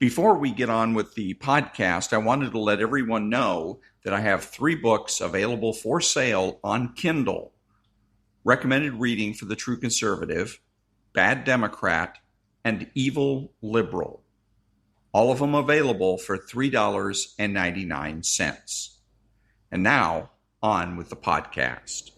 Before we get on with the podcast, I wanted to let everyone know that I have 3 books available for sale on Kindle. Recommended Reading for the True Conservative, Bad Democrat, and Evil Liberal. All of them available for $3.99. And now, on with the podcast.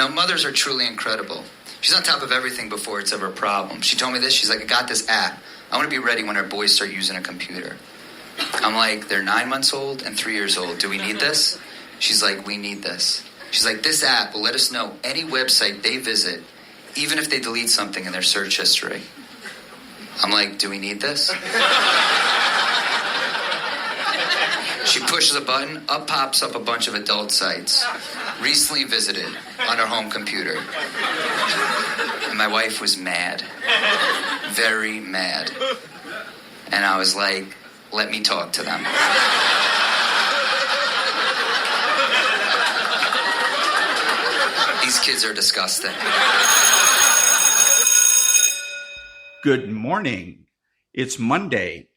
mothers are truly incredible. She's on top of everything before it's ever a problem. She told me this. She's like, I got this app. I want to be ready when our boys start using a computer. I'm like, they're 9 months old and 3 years old. Do we need this? She's like, we need this. She's like, this app will let us know any website they visit, even if they delete something in their search history. I'm like, do we need this? She pushes a button, up pops up a bunch of adult sites, recently visited on her home computer. And my wife was mad, very mad. And I was like, let me talk to them. These kids are disgusting. Good morning. It's Monday,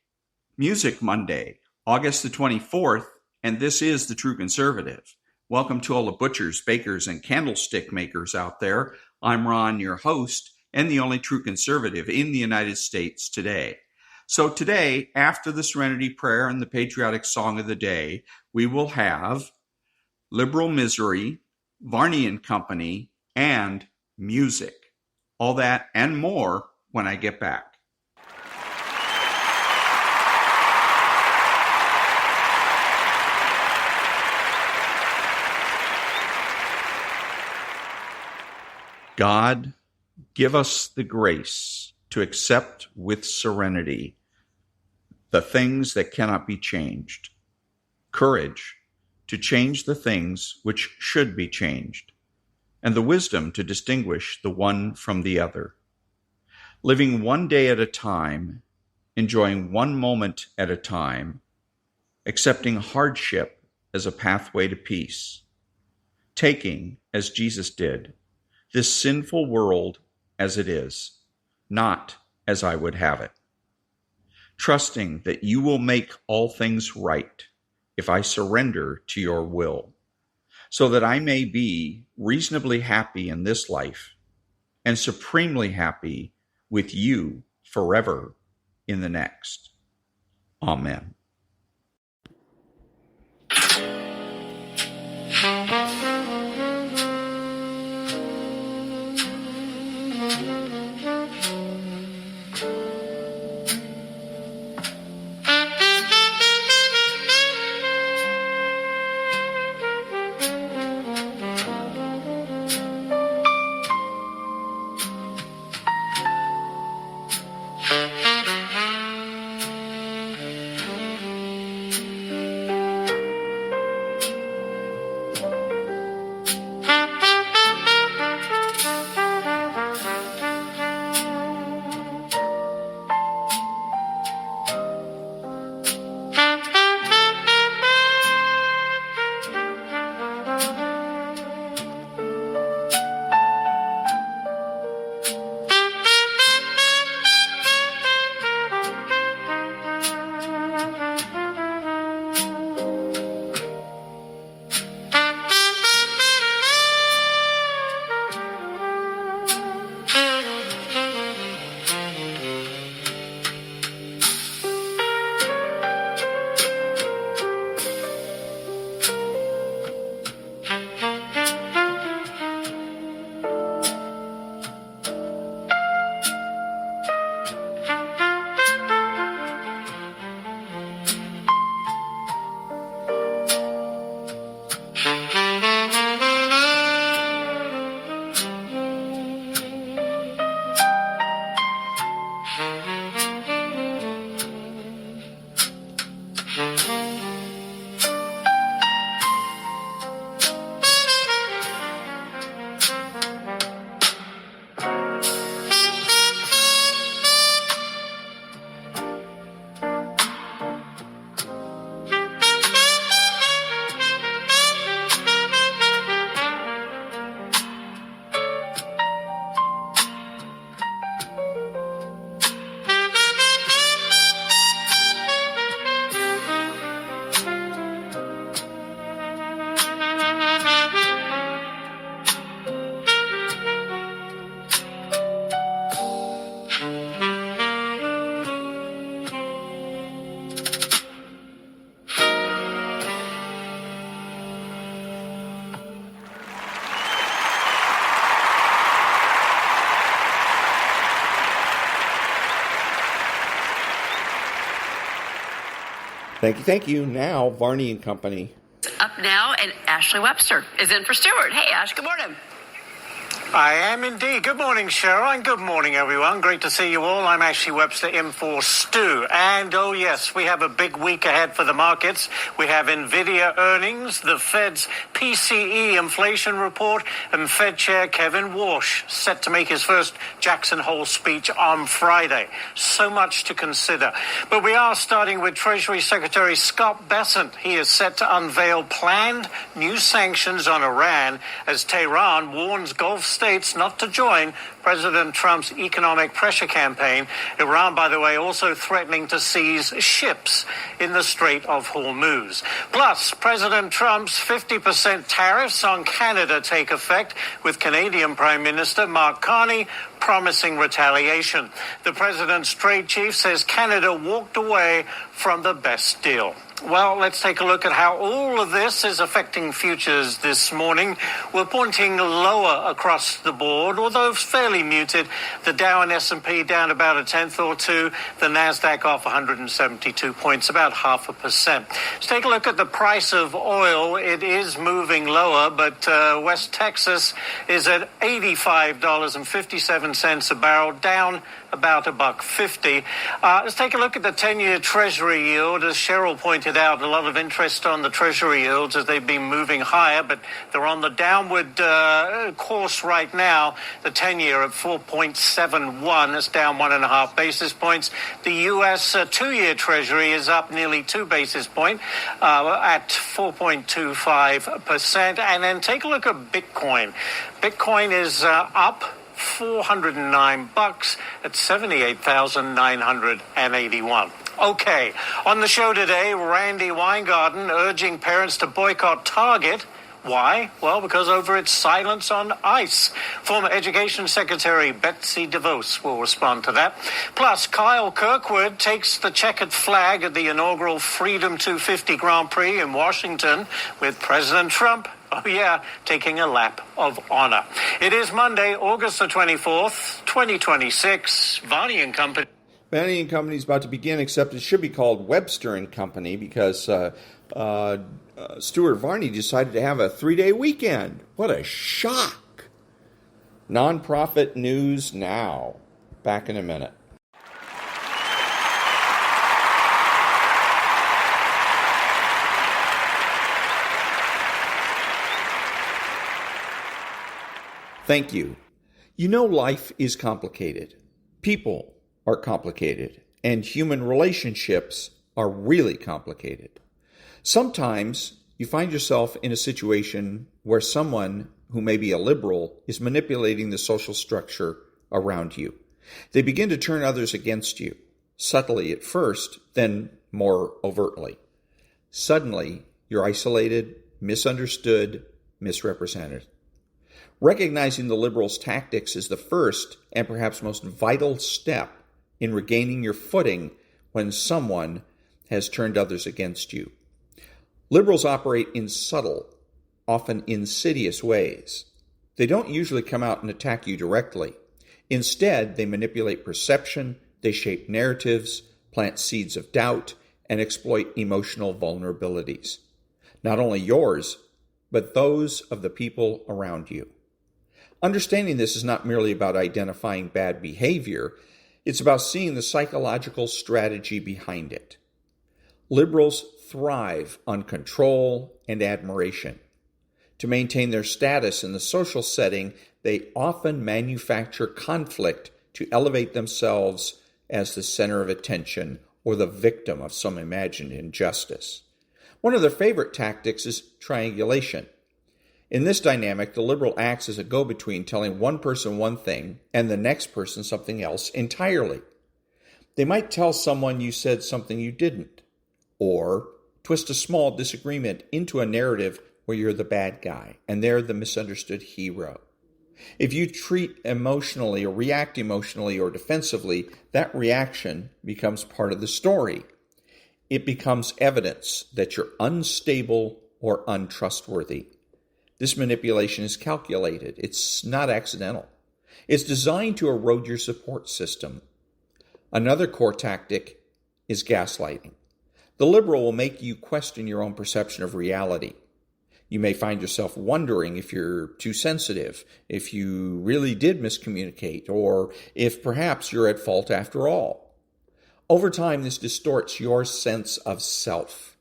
Music Monday, August the 24th, and this is The True Conservative. Welcome to all the butchers, bakers, and candlestick makers out there. I'm Ron, your host, and the only true conservative in the United States today. So today, after the Serenity prayer and the patriotic song of the day, we will have Liberal Misery, Varney and Company, and music. All that and more when I get back. God, give us the grace to accept with serenity the things that cannot be changed, courage to change the things which should be changed, and the wisdom to distinguish the one from the other. Living one day at a time, enjoying one moment at a time, accepting hardship as a pathway to peace, taking, as Jesus did, this sinful world as it is, not as I would have it, trusting that you will make all things right if I surrender to your will, so that I may be reasonably happy in this life and supremely happy with you forever in the next. Amen. Thank you. Now, Varney and Company. Up now, and Ashley Webster is in for Stuart. Hey, Ash, good morning. I am indeed. Good morning, Cheryl, and good morning, everyone. Great to see you all. I'm Ashley Webster in for Stu. And, oh, yes, we have a big week ahead for the markets. We have NVIDIA earnings, the Fed's PCE inflation report, and Fed Chair Kevin Warsh set to make his first Jackson Hole speech on Friday. So much to consider. But we are starting with Treasury Secretary Scott Bessent. He is set to unveil planned new sanctions on Iran as Tehran warns Gulf states not to join President Trump's economic pressure campaign. Iran, by the way, also threatening to seize ships in the Strait of Hormuz. Plus, President Trump's 50% tariffs on Canada take effect, with Canadian Prime Minister Mark Carney promising retaliation. The president's trade chief says Canada walked away from the best deal. Well, let's take a look at how all of this is affecting futures this morning. We're pointing lower across the board, although fairly muted. The Dow and S&P down about 1/10 or 2. The Nasdaq off 172 points, about 0.5%. Let's take a look at the price of oil. It is moving lower, but West Texas is at $85.57 a barrel, down about $1.50. Let's take a look at the 10-year Treasury yield. As Cheryl pointed out, a lot of interest on the Treasury yields as they've been moving higher, but they're on the downward course right now. The 10-year at 4.71. That's down 1.5 basis points. The U.S. 2-year Treasury is up nearly 2 basis points at 4.25%. And then take a look at Bitcoin. Bitcoin is up $409 at 78,981. Okay, on the show today, Randy Weingarten urging parents to boycott Target. Why? Well, because over its silence on ICE. Former Education Secretary Betsy DeVos will respond to that. Plus, Kyle Kirkwood takes the checkered flag at the inaugural Freedom 250 Grand Prix in Washington with President Trump, taking a lap of honor. It is Monday, August the 24th, 2026. Varney and Company. Varney and Company is about to begin, except it should be called Webster and Company because Stuart Varney decided to have a 3-day weekend. What a shock. Nonprofit news now. Back in a minute. Thank you. You know, life is complicated. People are complicated, and human relationships are really complicated. Sometimes you find yourself in a situation where someone who may be a liberal is manipulating the social structure around you. They begin to turn others against you, subtly at first, then more overtly. Suddenly, you're isolated, misunderstood, misrepresented. Recognizing the liberals' tactics is the first and perhaps most vital step in regaining your footing when someone has turned others against you. Liberals operate in subtle, often insidious ways. They don't usually come out and attack you directly. Instead, they manipulate perception, they shape narratives, plant seeds of doubt, and exploit emotional vulnerabilities. Not only yours, but those of the people around you. Understanding this is not merely about identifying bad behavior, it's about seeing the psychological strategy behind it. Liberals thrive on control and admiration. To maintain their status in the social setting, they often manufacture conflict to elevate themselves as the center of attention or the victim of some imagined injustice. One of their favorite tactics is triangulation. In this dynamic, the liberal acts as a go-between, telling one person one thing and the next person something else entirely. They might tell someone you said something you didn't, or twist a small disagreement into a narrative where you're the bad guy and they're the misunderstood hero. If you treat emotionally or react emotionally or defensively, that reaction becomes part of the story. It becomes evidence that you're unstable or untrustworthy. This manipulation is calculated. It's not accidental. It's designed to erode your support system. Another core tactic is gaslighting. The liberal will make you question your own perception of reality. You may find yourself wondering if you're too sensitive, if you really did miscommunicate, or if perhaps you're at fault after all. Over time, this distorts your sense of self.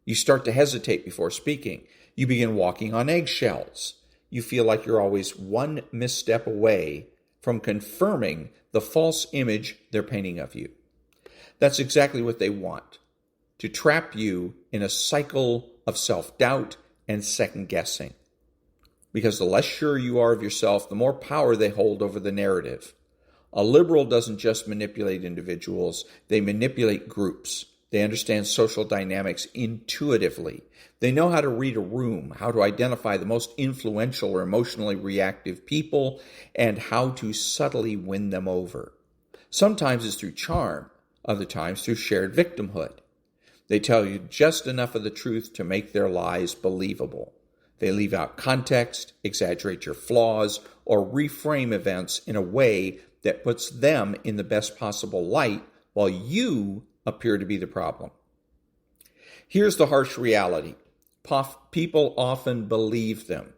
You start to hesitate before speaking. You begin walking on eggshells. You feel like you're always one misstep away from confirming the false image they're painting of you. That's exactly what they want, to trap you in a cycle of self-doubt and second-guessing. Because the less sure you are of yourself, the more power they hold over the narrative. A liberal doesn't just manipulate individuals, they manipulate groups. They understand social dynamics intuitively. They know how to read a room, how to identify the most influential or emotionally reactive people, and how to subtly win them over. Sometimes it's through charm, other times through shared victimhood. They tell you just enough of the truth to make their lies believable. They leave out context, exaggerate your flaws, or reframe events in a way that puts them in the best possible light while you appear to be the problem. Here's the harsh reality. People often believe them,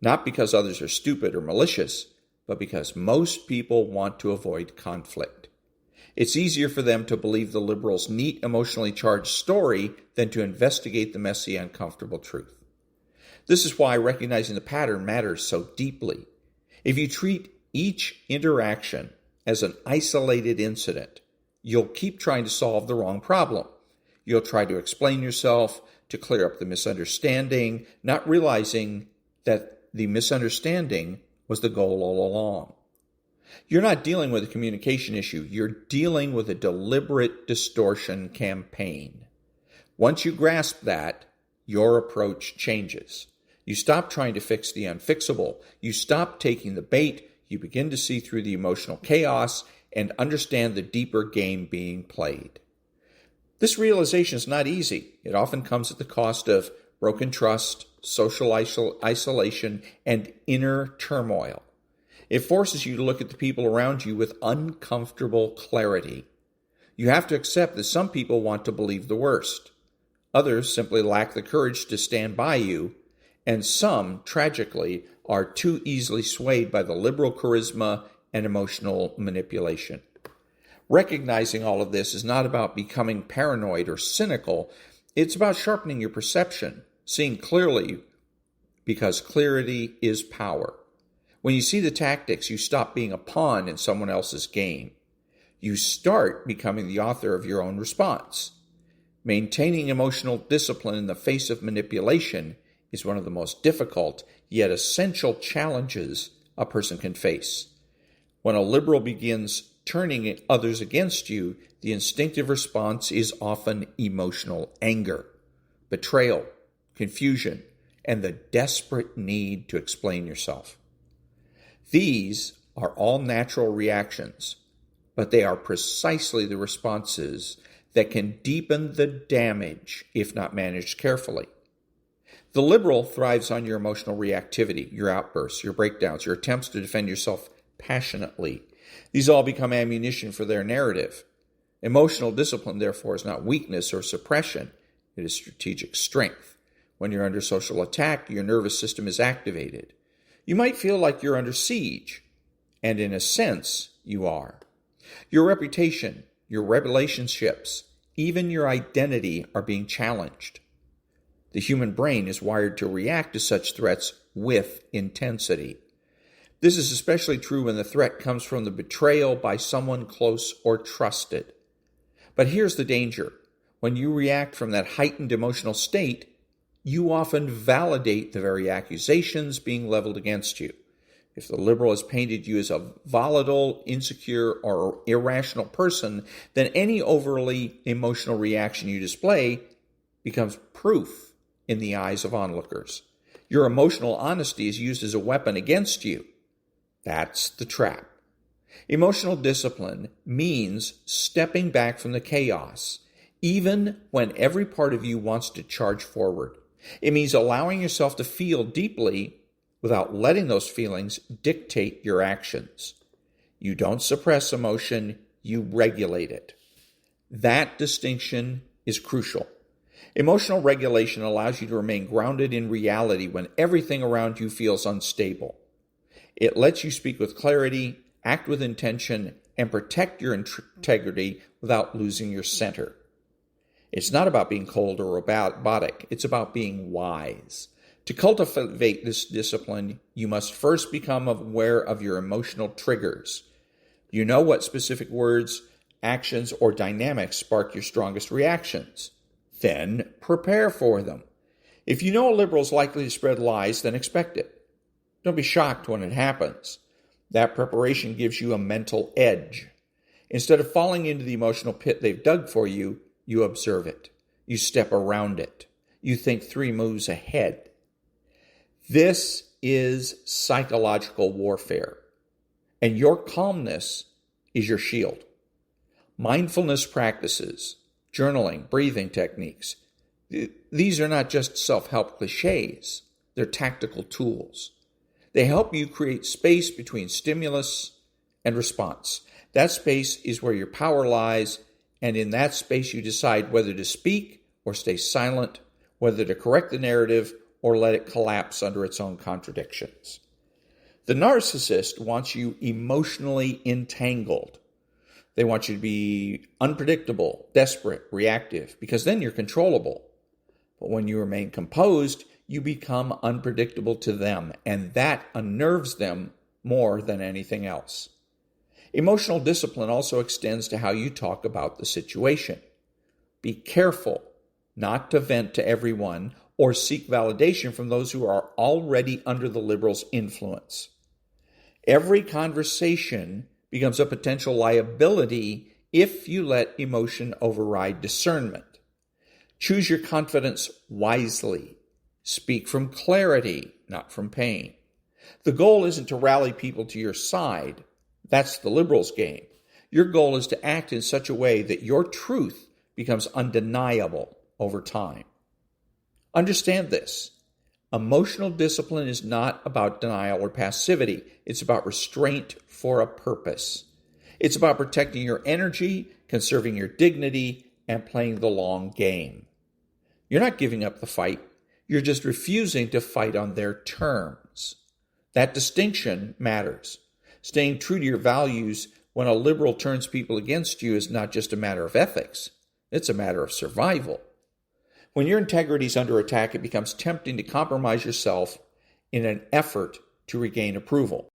not because others are stupid or malicious, but because most people want to avoid conflict. It's easier for them to believe the liberals' neat, emotionally charged story than to investigate the messy, uncomfortable truth. This is why recognizing the pattern matters so deeply. If you treat each interaction as an isolated incident, you'll keep trying to solve the wrong problem. You'll try to explain yourself, to clear up the misunderstanding, not realizing that the misunderstanding was the goal all along. You're not dealing with a communication issue. You're dealing with a deliberate distortion campaign. Once you grasp that, your approach changes. You stop trying to fix the unfixable. You stop taking the bait. You begin to see through the emotional chaos and understand the deeper game being played. This realization is not easy. It often comes at the cost of broken trust, social isolation, and inner turmoil. It forces you to look at the people around you with uncomfortable clarity. You have to accept that some people want to believe the worst. Others simply lack the courage to stand by you, and some, tragically, are too easily swayed by the liberal charisma and emotional manipulation. Recognizing all of this is not about becoming paranoid or cynical. It's about sharpening your perception, seeing clearly, because clarity is power. When you see the tactics, you stop being a pawn in someone else's game. You start becoming the author of your own response. Maintaining emotional discipline in the face of manipulation is one of the most difficult yet essential challenges a person can face. When a liberal begins turning others against you, the instinctive response is often emotional anger, betrayal, confusion, and the desperate need to explain yourself. These are all natural reactions, but they are precisely the responses that can deepen the damage if not managed carefully. The liberal thrives on your emotional reactivity, your outbursts, your breakdowns, your attempts to defend yourself passionately. These all become ammunition for their narrative. Emotional discipline, therefore, is not weakness or suppression. It is strategic strength. When you're under social attack, your nervous system is activated. You might feel like you're under siege, and in a sense, you are. Your reputation, your relationships, even your identity are being challenged. The human brain is wired to react to such threats with intensity. This is especially true when the threat comes from the betrayal by someone close or trusted. But here's the danger. When you react from that heightened emotional state, you often validate the very accusations being leveled against you. If the liberal has painted you as a volatile, insecure, or irrational person, then any overly emotional reaction you display becomes proof in the eyes of onlookers. Your emotional honesty is used as a weapon against you. That's the trap. Emotional discipline means stepping back from the chaos, even when every part of you wants to charge forward. It means allowing yourself to feel deeply without letting those feelings dictate your actions. You don't suppress emotion, you regulate it. That distinction is crucial. Emotional regulation allows you to remain grounded in reality when everything around you feels unstable. It lets you speak with clarity, act with intention, and protect your integrity without losing your center. It's not about being cold or robotic. It's about being wise. To cultivate this discipline, you must first become aware of your emotional triggers. You know what specific words, actions, or dynamics spark your strongest reactions. Then prepare for them. If you know a liberal is likely to spread lies, then expect it. Don't be shocked when it happens. That preparation gives you a mental edge. Instead of falling into the emotional pit they've dug for you, you observe it. You step around it. You think 3 moves ahead. This is psychological warfare, and your calmness is your shield. Mindfulness practices, journaling, breathing techniques, these are not just self-help cliches. They're tactical tools. They help you create space between stimulus and response. That space is where your power lies, and in that space you decide whether to speak or stay silent, whether to correct the narrative or let it collapse under its own contradictions. The narcissist wants you emotionally entangled. They want you to be unpredictable, desperate, reactive, because then you're controllable. But when you remain composed, you become unpredictable to them, and that unnerves them more than anything else. Emotional discipline also extends to how you talk about the situation. Be careful not to vent to everyone or seek validation from those who are already under the liberal's influence. Every conversation becomes a potential liability if you let emotion override discernment. Choose your confidence wisely. Speak from clarity, not from pain. The goal isn't to rally people to your side. That's the liberal's game. Your goal is to act in such a way that your truth becomes undeniable over time. Understand this. Emotional discipline is not about denial or passivity. It's about restraint for a purpose. It's about protecting your energy, conserving your dignity, and playing the long game. You're not giving up the fight. You're just refusing to fight on their terms. That distinction matters. Staying true to your values when a liberal turns people against you is not just a matter of ethics. It's a matter of survival. When your integrity is under attack, it becomes tempting to compromise yourself in an effort to regain approval.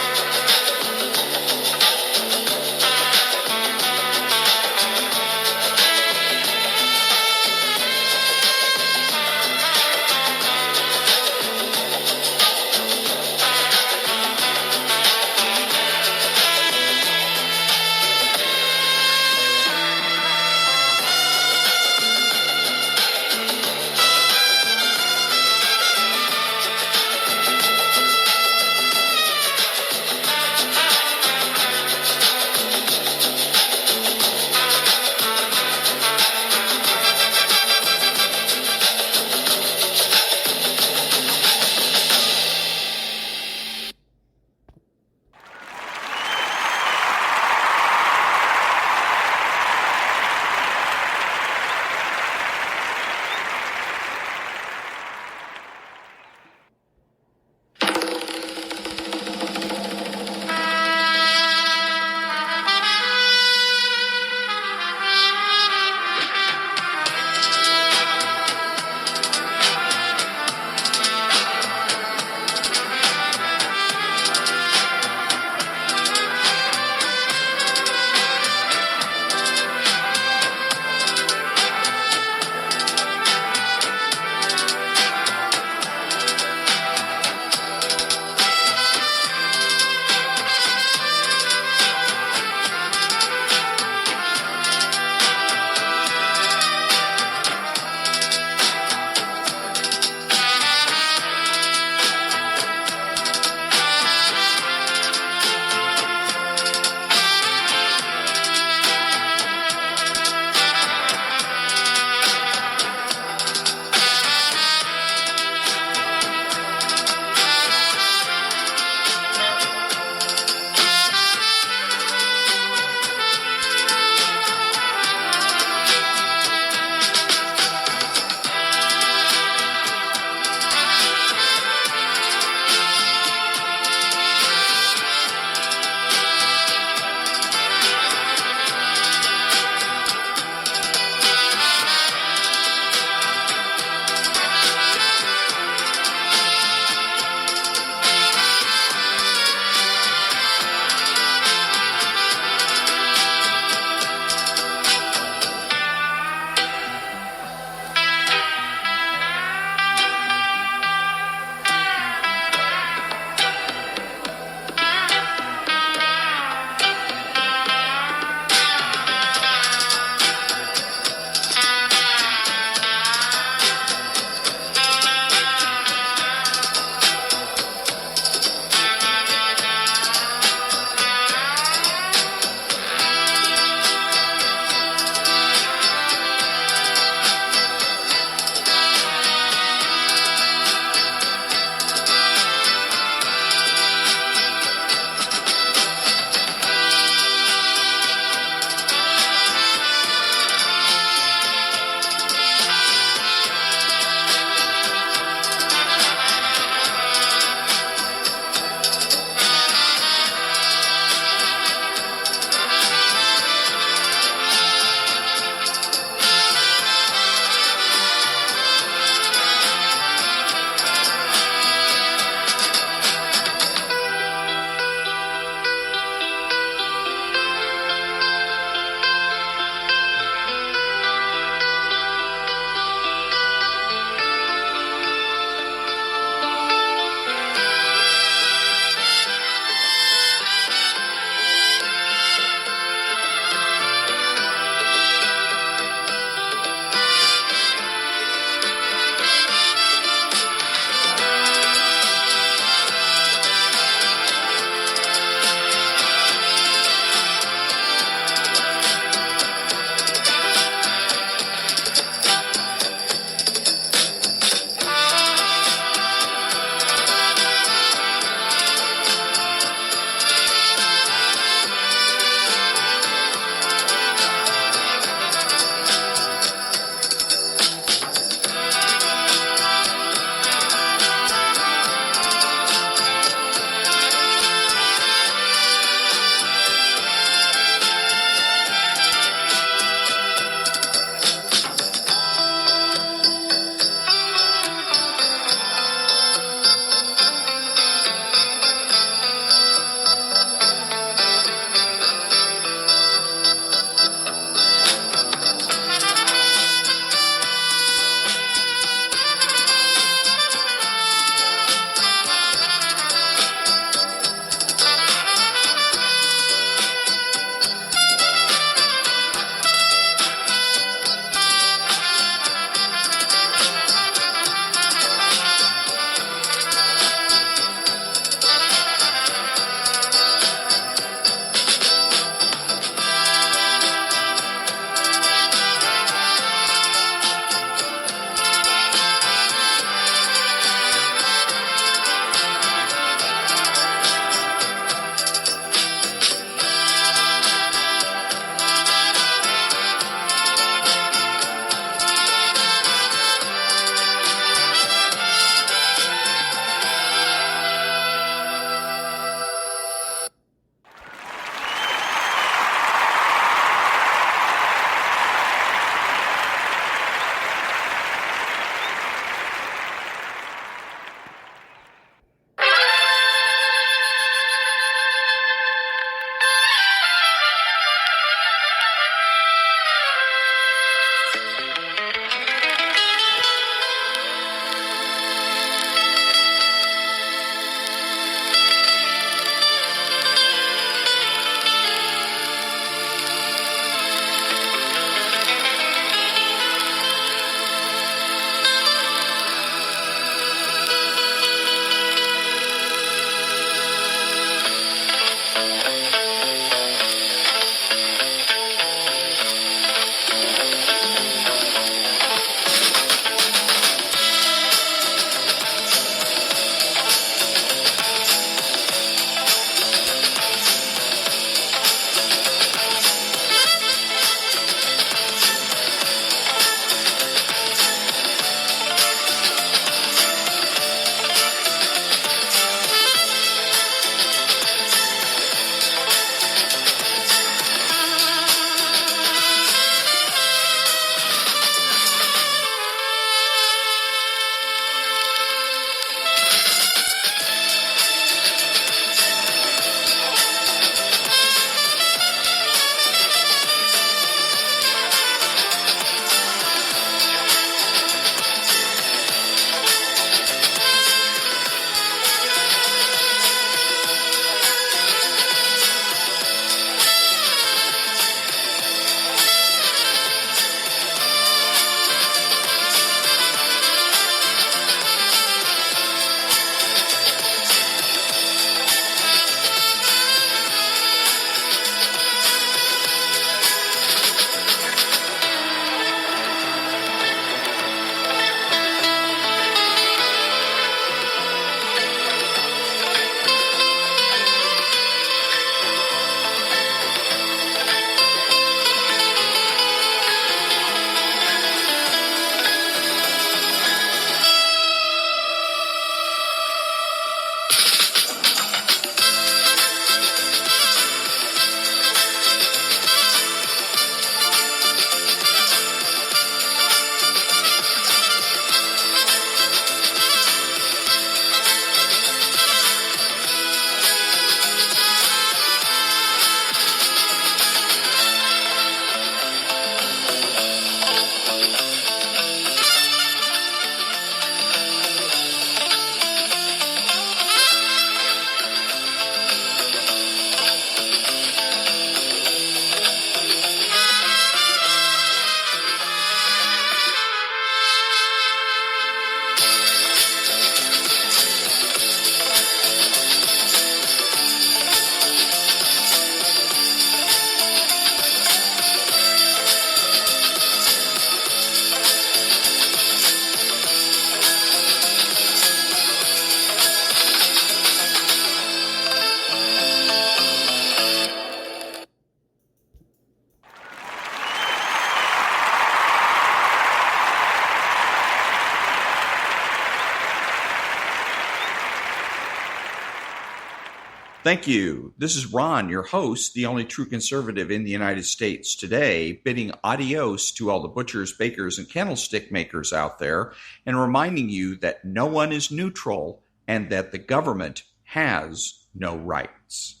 Thank you. This is Ron, your host, the only true conservative in the United States today, bidding adios to all the butchers, bakers, and candlestick makers out there, and reminding you that no one is neutral and that the government has no rights.